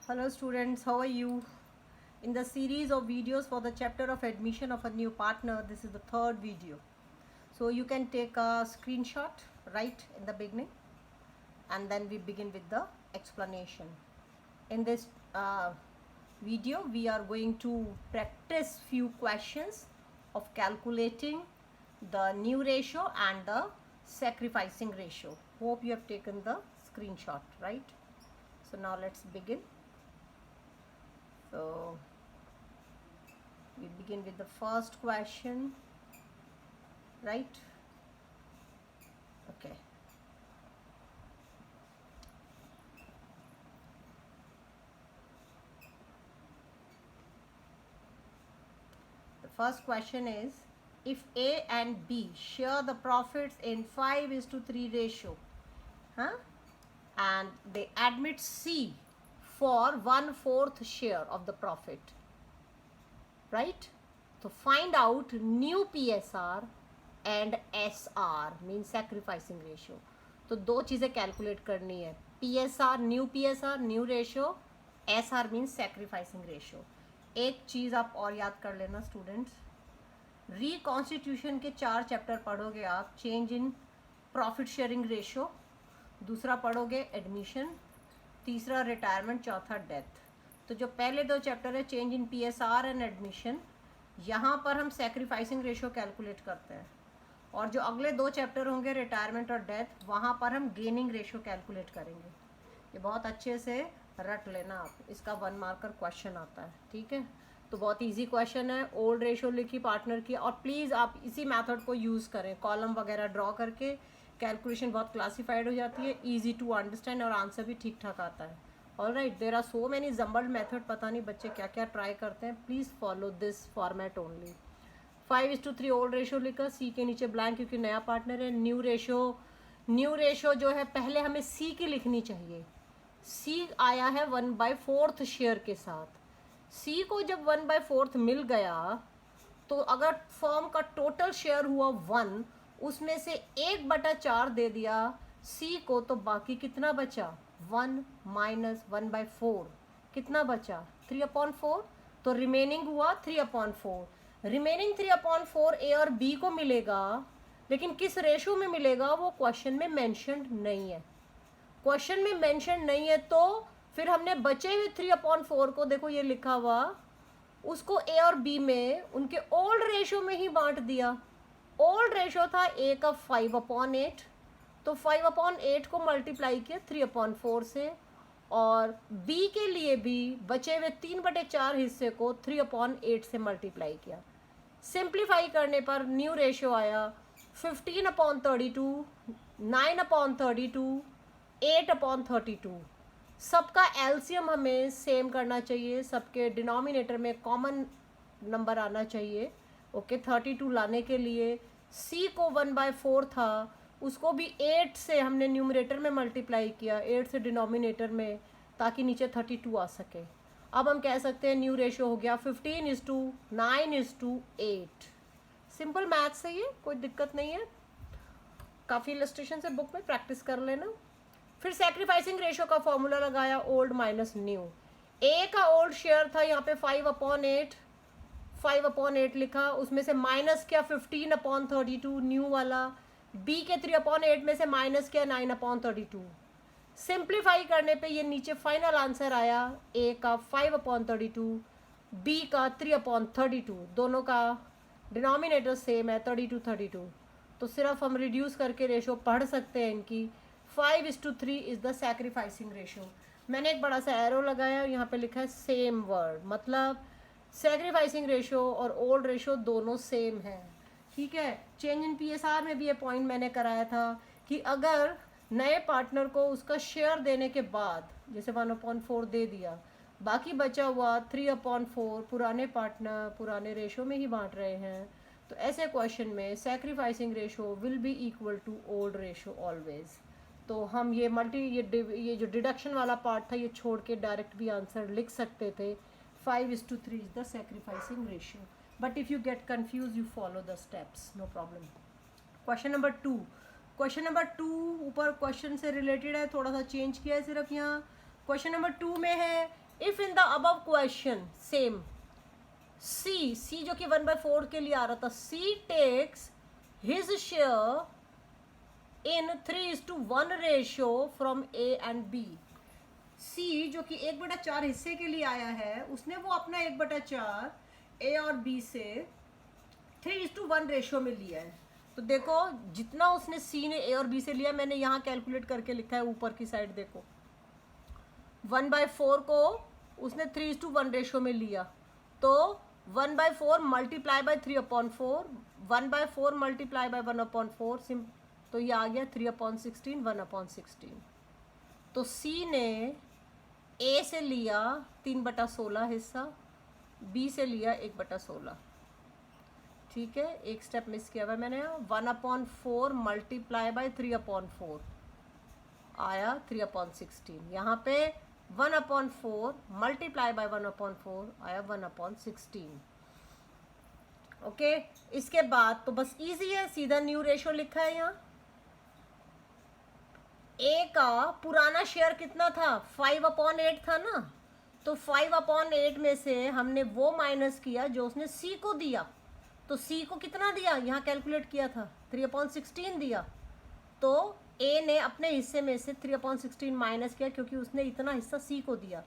Hello students, how are you? In the series of videos for the chapter of admission of a new partner, this is the third video. So you can take a screenshot right in the beginning and then we begin with the explanation. In this video, we are going to practice few questions of calculating the new ratio and the sacrificing ratio. Hope you have taken the screenshot, right? So now let's begin. So we begin with the first question, right? Okay. The first question is, if A and B share the profits in 5:3 ratio, and they admit C for 1/4 share of the profit, right? So find out new PSR and SR means sacrificing ratio. तो दो चीज़ें calculate करनी है, PSR new ratio, SR means sacrificing ratio. एक चीज़ आप और याद कर लेना स्टूडेंट्स, रिकॉन्स्टिट्यूशन के 4 चैप्टर पढ़ोगे आप, change in profit sharing ratio, दूसरा पढ़ोगे एडमिशन, तीसरा रिटायरमेंट, चौथा डेथ. तो जो पहले दो चैप्टर है change in PSR and admission, यहाँ पर हम सैक्रिफाइसिंग रेशियो कैलकुलेट करते हैं, और जो अगले दो चैप्टर होंगे रिटायरमेंट और डेथ, वहाँ पर हम गेनिंग रेशियो कैलकुलेट करेंगे. ये बहुत अच्छे से रट लेना आप, इसका 1 मार्कर क्वेश्चन आता है, ठीक है? तो बहुत इजी क्वेश्चन है. ओल्ड रेशियो लिखी पार्टनर की, और प्लीज़ आप इसी मेथड को यूज़ करें, कॉलम वगैरह ड्रॉ करके कैलकुलेशन बहुत क्लासिफाइड हो जाती है, ईजी टू अंडरस्टैंड, और आंसर भी ठीक ठाक आता है. All right, there are so many jumbled method, पता नहीं बच्चे क्या क्या ट्राई करते हैं. Please follow this format only. 5:3 old ratio लिखा, सी के नीचे ब्लैंक क्योंकि नया पार्टनर है. न्यू रेशियो जो है पहले हमें सी की लिखनी चाहिए. सी आया है 1/4 शेयर के साथ. सी को जब 1/4 मिल गया तो अगर फर्म का टोटल शेयर हुआ 1, उसमें से 1/4 दे दिया सी को, तो बाकी कितना बचा? 1 माइनस 1/4 कितना बचा? 3/4. तो रिमेनिंग हुआ 3/4. रिमेनिंग 3/4 ए और बी को मिलेगा, लेकिन किस रेशो में मिलेगा वो क्वेश्चन में मेंशन्ड नहीं है. क्वेश्चन में मेंशन नहीं है तो फिर हमने बचे हुए 3/4 को, देखो ये लिखा हुआ, उसको ए और बी में उनके ओल्ड रेशो में ही बांट दिया. ओल्ड रेशो था ए का 5/8, तो 5/8 को मल्टीप्लाई किया 3/4 से, और बी के लिए भी बचे हुए 3/4 हिस्से को 3/8 से मल्टीप्लाई किया. सिंप्लीफाई करने पर न्यू रेशो आया 15/32, 9/32, 8/32. सबका एलसीएम हमें सेम करना चाहिए, सबके डिनोमिनेटर में कॉमन नंबर आना चाहिए. ओके, 32 लाने के लिए सी को 1/4 था, उसको भी 8 से हमने न्यूमरेटर में मल्टीप्लाई किया, 8 से डिनोमिनेटर में, ताकि नीचे 32 आ सके. अब हम कह सकते हैं न्यू रेशो हो गया 15:9:8. सिंपल मैथ्स है ये, कोई दिक्कत नहीं है. काफ़ी इलस्ट्रेशन से बुक में प्रैक्टिस कर लेना. फिर सैक्रिफाइसिंग रेशियो का फॉर्मूला लगाया, ओल्ड माइनस न्यू. ए का ओल्ड शेयर था यहाँ पे 5/8 लिखा, उसमें से माइनस किया 15/32 न्यू वाला. बी के 3/8 में से माइनस किया 9/32. सिंप्लीफाई करने पे ये नीचे फाइनल आंसर आया, ए का 5/32, बी का 3/32. दोनों का डिनोमिनेटर सेम है, 32. तो सिर्फ हम रिड्यूस करके रेशो पढ़ सकते हैं इनकी. 5:3 इज़ द सैक्रिफाइसिंग रेशो. मैंने एक बड़ा सा एरो लगाया, यहाँ पे लिखा है सेम वर्ड, मतलब सैक्रिफाइसिंग रेशो और ओल्ड रेशो दोनों सेम है, ठीक है. चेंज इन PSR में भी ये पॉइंट मैंने कराया था कि अगर नए पार्टनर को उसका शेयर देने के बाद जैसे 1/4 दे दिया, बाकी बचा हुआ 3/4 पुराने पार्टनर पुराने रेशो में ही बांट रहे हैं, तो ऐसे क्वेश्चन में sacrificing ratio will be equal to old ratio always. तो हम ये ये जो डिडक्शन वाला पार्ट था ये छोड़ के डायरेक्ट भी आंसर लिख सकते थे. 5:3 is the sacrificing ratio. But if you get confuse you follow the steps, no problem. Question number 2 ऊपर क्वेश्चन से रिलेटेड है, थोड़ा सा चेंज किया है सिर्फ यहाँ. क्वेश्चन नंबर 2 में है if in the above question same C जो कि 1/4 के लिए आ रहा था, C takes his share in 3:1 ratio from A and B. C जो कि 1/4 हिस्से के लिए आया है, उसने वो अपना 1/4 ए और बी से 3:1 रेशियो में लिया है। तो देखो जितना उसने सी ने ए और बी से लिया, मैंने यहाँ कैलकुलेट करके लिखा है ऊपर की साइड, देखो 1/4 को उसने 3:1 रेशियो में लिया, तो 1/4 मल्टीप्लाई बाय 3/4, 1/4 मल्टीप्लाई बाय 1/4, तो ये आ गया 3/16, 1/16। तो सी ने ए से लिया 3/16 हिस्सा, बी से लिया 1/16। ठीक है, एक स्टेप मिस किया हुआ मैंने। 1/4 मल्टीप्लाई बाय 3/4 आया 3/16। यहाँ पे 1/4 मल्टीप्लाई बाय 1/4 आया 1/16। ओके, इसके बाद तो बस इजी है, सीधा न्यू रेशो लिखा है यहाँ। ए का पुराना शेयर कितना था, 5/8 था ना, तो 5/8 में से हमने वो माइनस किया जो उसने सी को दिया। तो सी को कितना दिया, यहाँ कैलकुलेट किया था 3/16 दिया, तो ए ने अपने हिस्से में से 3/16 माइनस किया क्योंकि उसने इतना हिस्सा सी को दिया।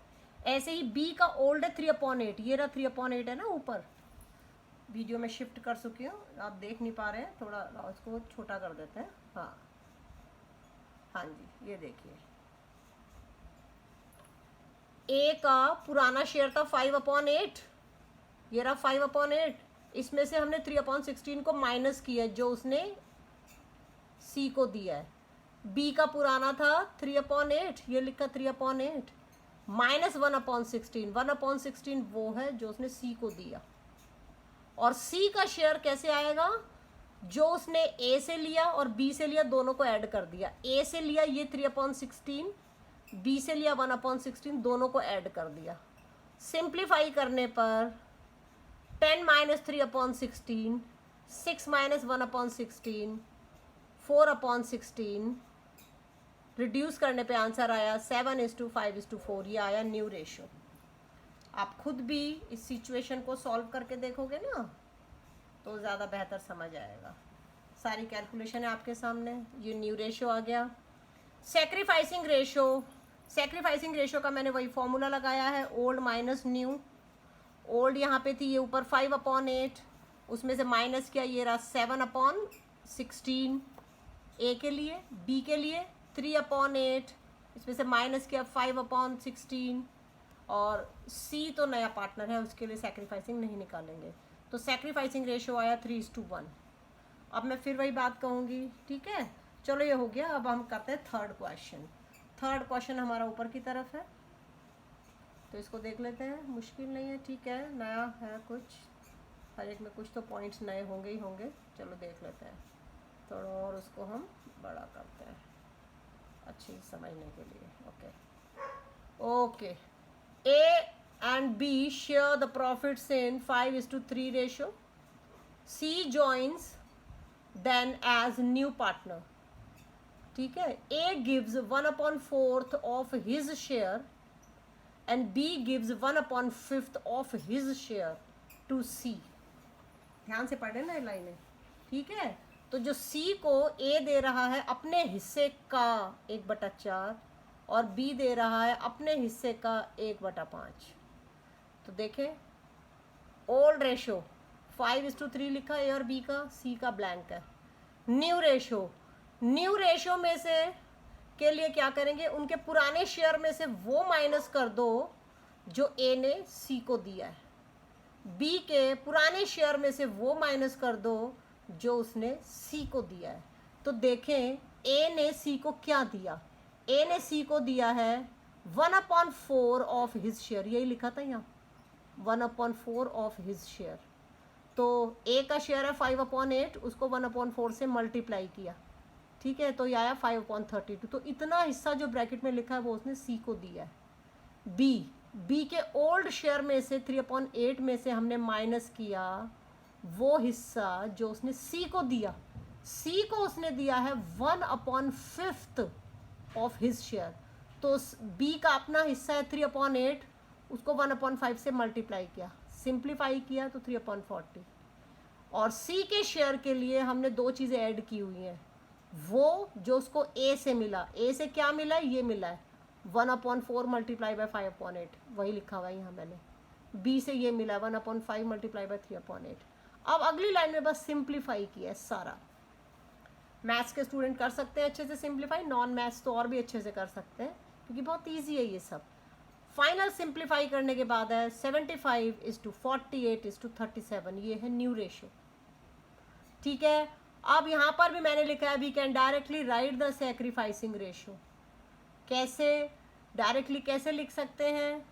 ऐसे ही बी का ओल्ड है 3/8, ये रहा 3/8 है ना ऊपर, वीडियो में शिफ्ट कर चुकी हूँ, आप देख नहीं पा रहे हैं, थोड़ा उसको छोटा कर देते हैं। हाँ हाँ जी, ये देखिए ए का पुराना शेयर था 5/8, ये रहा 5/8, इसमें से हमने 3/16 को माइनस किया जो उसने सी को दिया है। बी का पुराना था 3/8, ये लिखा 3/8 माइनस 1/16, 1/16 वो है जो उसने सी को दिया। और सी का शेयर कैसे आएगा, जो उसने ए से लिया और बी से लिया दोनों को ऐड कर दिया। ए से लिया ये 3/16, बी से लिया 1/16, दोनों को ऐड कर दिया। सिंप्लीफाई करने पर 10 - 3/16, 6 - 1/16, 4/16, रिड्यूस करने पे आंसर आया 7:5:4। ये आया न्यू रेशो। आप खुद भी इस सिचुएशन को सॉल्व करके देखोगे ना तो ज़्यादा बेहतर समझ आएगा। सारी कैलकुलेशन है आपके सामने, ये न्यू रेशो आ गया। सैक्रिफाइसिंग रेशो, सैक्रिफाइसिंग रेशो का मैंने वही फॉर्मूला लगाया है, ओल्ड माइनस न्यू। ओल्ड यहाँ पे थी ये ऊपर 5/8, उसमें से माइनस किया, ये रहा 7/16 ए के लिए, बी के लिए 3/8, इसमें से माइनस किया 5/16, और सी तो नया पार्टनर है उसके लिए सैक्रिफाइसिंग नहीं निकालेंगे। तो सैक्रिफाइसिंग रेशो आया 3:1। अब मैं फिर वही बात कहूँगी, ठीक है। चलो ये हो गया, अब हम करते हैं थर्ड क्वेश्चन। थर्ड क्वेश्चन हमारा ऊपर की तरफ है, तो इसको देख लेते हैं। मुश्किल नहीं है, ठीक है, नया है कुछ, हर एक में कुछ तो पॉइंट्स नए होंगे ही होंगे। चलो देख लेते हैं, थोड़ा और उसको हम बड़ा करते हैं अच्छी समझने के लिए। Okay, A and B share the profits in 5:3 ratio. C joins then as new partner. ठीक है, A gives 1/4 of his share and B gives 1/5 of his share to C. ध्यान से पढ़े ना ये लाइनें, ठीक है। तो जो C को A दे रहा है अपने हिस्से का 1/4 और B दे रहा है अपने हिस्से का 1/5। तो देखें ओल्ड रेशो 5:3 लिखा ए और बी का, सी का ब्लैंक है। न्यू रेशो, न्यू रेशो में से के लिए क्या करेंगे, उनके पुराने शेयर में से वो माइनस कर दो जो ए ने सी को दिया है, बी के पुराने शेयर में से वो माइनस कर दो जो उसने सी को दिया है। तो देखें ए ने सी को क्या दिया, ए ने सी को दिया है 1/4 ऑफ हिज शेयर, यही लिखा था यहाँ 1/4 ऑफ हिज शेयर। तो ए का शेयर है 5/8, उसको 1/4 से मल्टीप्लाई किया, ठीक है, तो ये आया 5/32। तो इतना हिस्सा जो ब्रैकेट में लिखा है वो उसने सी को दिया है। बी के ओल्ड शेयर में से 3/8 में से हमने माइनस किया वो हिस्सा जो उसने सी को दिया। सी को उसने दिया है 1/5 ऑफ हिज शेयर। तो बी का अपना हिस्सा है 3/8, उसको 1/5 से मल्टीप्लाई किया, सिंप्लीफाई किया तो 3/40। और सी के शेयर के लिए हमने दो चीज़ें ऐड की हुई हैं, वो जो उसको ए से मिला, ए से क्या मिला है, ये मिला है 1/4 मल्टीप्लाई बाय 5/8, वही लिखा हुआ है यहाँ मैंने। बी से ये मिला है 1/5 मल्टीप्लाई बाय 3/8। अब अगली लाइन में बस सिंप्लीफाई किया है सारा। मैथ्स के स्टूडेंट कर सकते हैं अच्छे से सिंप्लीफाई, नॉन मैथ्स तो और भी अच्छे से कर सकते हैं क्योंकि बहुत ईजी है ये सब। फाइनल सिंप्लीफाई करने के बाद है 75:48:37, ये है न्यू रेशियो। ठीक है, अब यहाँ पर भी मैंने लिखा है we can directly write the sacrificing ratio. कैसे डायरेक्टली कैसे लिख सकते हैं,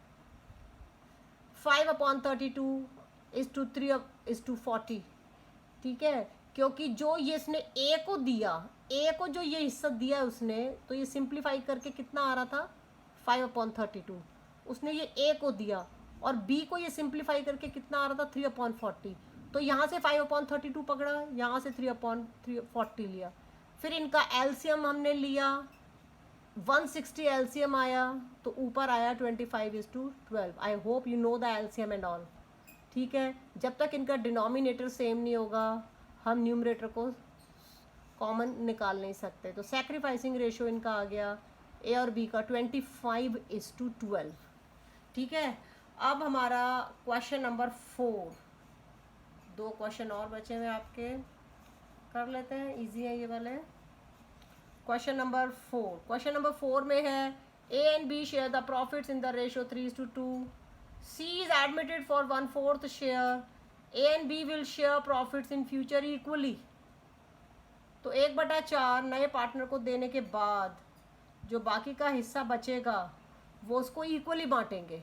5/32:3:40। ठीक है, क्योंकि जो ये इसने ए को दिया, ए को जो ये हिस्सा दिया उसने, तो ये सिंप्लीफाई करके कितना आ रहा था 5/32। उसने ये ए को दिया और बी को ये सिंप्लीफाई करके कितना आ रहा था 3/40। तो यहाँ से 5/32 पकड़ा, यहाँ से 3/40 लिया। फिर इनका एलसीएम हमने लिया, 160 एलसीएम आया, तो ऊपर आया 25:12। I hope you know the LCM and all. ठीक है, जब तक इनका डिनोमिनेटर सेम नहीं होगा हम न्यूमरेटर को कॉमन निकाल नहीं सकते। तो सैक्रिफाइसिंग रेशियो इनका आ गया ए और बी का 25:12। ठीक है, अब हमारा क्वेश्चन नंबर 4, दो क्वेश्चन और बचे हुए आपके, कर लेते हैं, इजी है ये वाले। क्वेश्चन नंबर 4, क्वेश्चन नंबर 4 में है A and B share the profits in the ratio 3:2। C is admitted for 1/4 share. A and B will share profits in future equally. तो 1/4 नए पार्टनर को देने के बाद जो बाकी का हिस्सा बचेगा वो उसको इक्वली बांटेंगे।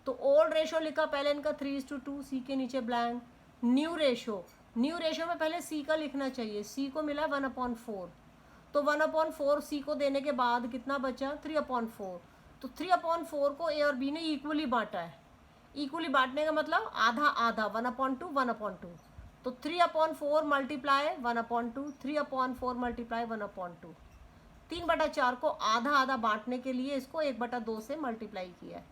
तो ओल्ड रेशो लिखा पहले इनका 3:2, सी के नीचे blank. New ratio, new ratio में पहले सी का लिखना चाहिए, सी को मिला 1/4, तो 1/4 सी को देने के बाद कितना बचा 3/4। तो 3/4 को ए और बी ने इक्वली बांटा है। इक्वली बांटने का मतलब आधा आधा, 1/2 1/2। तो 3/4 मल्टीप्लाई 1/2, 3/4 मल्टीप्लाई 1/2। 3/4 को आधा आधा बांटने के लिए इसको 1/2 से मल्टीप्लाई किया है।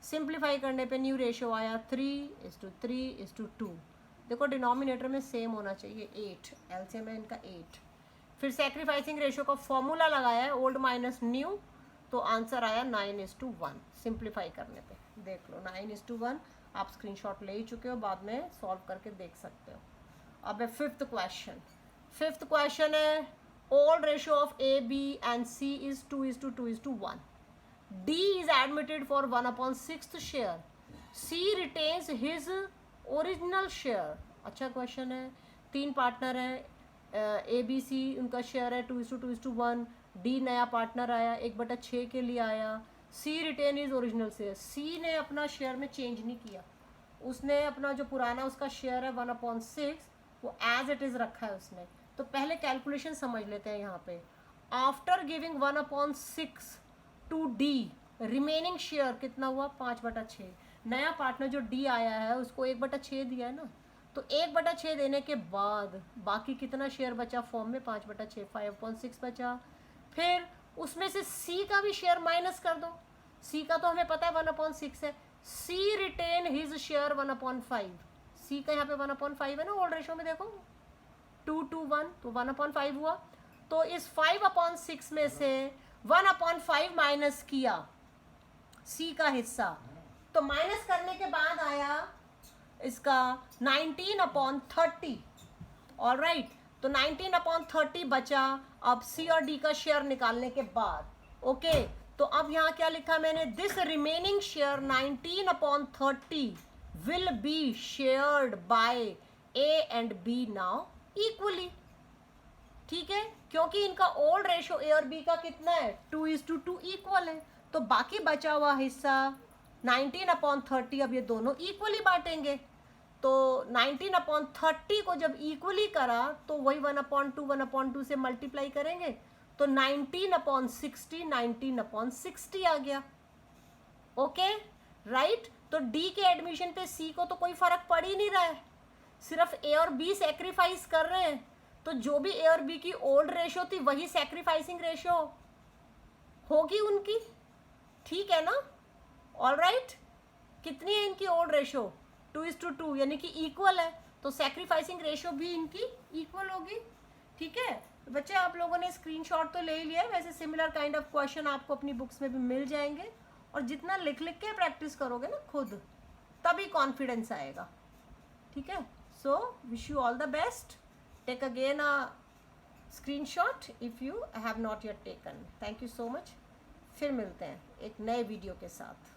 सिंप्लीफाई करने पे न्यू रेशियो आया 3:3:2। देखो डिनोमिनेटर में सेम होना चाहिए 8, एलसीएम है इनका 8। फिर सैक्रिफाइसिंग रेशियो का फॉर्मूला लगाया है ओल्ड माइनस न्यू, तो आंसर आया 9:1। सिंप्लीफाई करने पे देख लो 9:1, आप स्क्रीनशॉट ले ही चुके हो, बाद में सॉल्व करके देख सकते हो। अब है फिफ्थ क्वेश्चन। फिफ्थ क्वेश्चन है old ratio of A B and C is 2:2:1। D is admitted for 1/6 share. C retains his original share. अच्छा क्वेश्चन है, 3 पार्टनर हैं, ए बी सी, उनका शेयर है 2:2:1। डी नया पार्टनर आया 1/6 के लिए आया। सी रिटेन इज ओरिजिनल शेयर। सी ने अपना शेयर में चेंज नहीं किया, उसने अपना जो पुराना उसका शेयर है 1/6 वो एज इट इज़ रखा है उसने। तो पहले कैलकुलेशन समझ लेते हैं यहाँ पे। After giving 1/6 to D, remaining share कितना हुआ 5/6। नया पार्टनर जो डी आया है उसको 1/6 दिया है ना, तो 1/6 देने के बाद बाकी कितना शेयर बचा फॉर्म में 5/6, 5/6 बचा। फिर उसमें से सी का भी शेयर माइनस कर दो, सी का तो हमें पता है 1/6 है। सी रिटेन हिज शेयर 1/5। सी का यहाँ पे 1/5 है ना ओल्ड रेशो में, देखो 2:1, तो 1/5 हुआ। तो इस 5/6 में से 1/5 माइनस किया सी का हिस्सा, तो माइनस करने के बाद आया इसका 19/30। ऑलराइट, तो 19/30 बचा अब सी और डी का शेयर निकालने के बाद। ओके, तो अब यहाँ क्या लिखा मैंने, this remaining share 19/30 will be shared by A and B now equally. ठीक है, क्योंकि इनका ओल्ड रेशो ए और बी का कितना है 2:2 इक्वल है, तो बाकी बचा हुआ हिस्सा 19/30 अब ये दोनों इक्वली बांटेंगे। तो 19/30 को जब इक्वली करा तो वही 1/2 से मल्टीप्लाई करेंगे, तो 19/60 19/60 आ गया। ओके राइट, तो डी के एडमिशन पे सी को तो कोई फर्क पड़ ही नहीं रहा है, सिर्फ ए और बी सेक्रीफाइस कर रहे हैं, तो जो भी ए और बी की ओल्ड रेशो थी वही सैक्रिफाइसिंग रेशो होगी उनकी। ठीक है ना, ऑल राइट। कितनी है इनकी ओल्ड रेशो 2:2 यानी कि इक्वल है, तो सेक्रीफाइसिंग रेशो भी इनकी इक्वल होगी। ठीक है बच्चे, आप लोगों ने स्क्रीनशॉट तो ले ही लिया है, वैसे सिमिलर काइंड ऑफ क्वेश्चन आपको अपनी बुक्स में भी मिल जाएंगे, और जितना लिख लिख के प्रैक्टिस करोगे ना खुद, तभी कॉन्फिडेंस आएगा। ठीक है, so wish you all the best, take again a screenshot if you have not yet taken. Thank you so much, फिर मिलते हैं एक नए वीडियो के साथ।